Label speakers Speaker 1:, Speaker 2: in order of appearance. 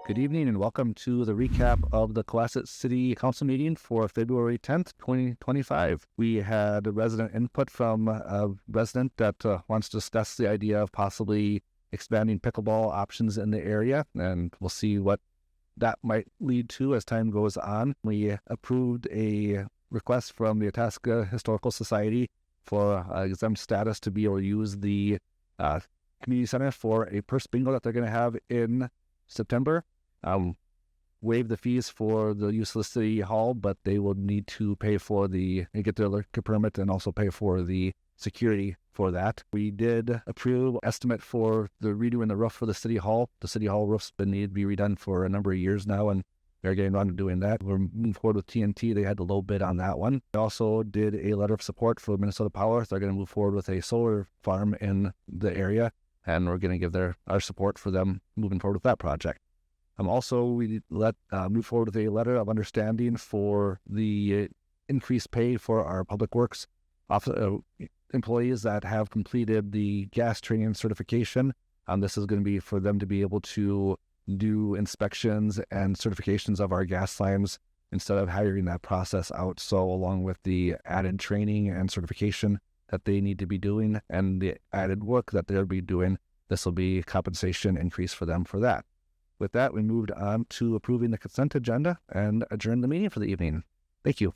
Speaker 1: Good evening and welcome to the recap of the Cohasset City Council meeting for February 10th, 2025. We had resident input from a resident that wants to discuss the idea of possibly expanding pickleball options in the area, and we'll see what that might lead to as time goes on. We approved a request from the Itasca Historical Society for exempt status to be able to use the community center for a purse bingo that they're going to have in September. Waive the fees for the use of the City Hall, but they will need to pay for get their liquor permit and also pay for the security for that. We did approve estimate for the redoing the roof for the City Hall. The City Hall roof's been needed to be redone for a number of years now, and they're getting around to doing that. We're moving forward with TNT. They had the low bid on that one. We also did a letter of support for Minnesota Power. They're going to move forward with a solar farm in the area, and we're going to give our support for them moving forward with that project. Also, we move forward with a letter of understanding for the increased pay for our public works employees that have completed the gas training certification. This is going to be for them to be able to do inspections and certifications of our gas lines instead of hiring that process out. So along with the added training and certification that they need to be doing and the added work that they'll be doing, this will be compensation increase for them for that. With that, we moved on to approving the consent agenda and adjourned the meeting for the evening. Thank you.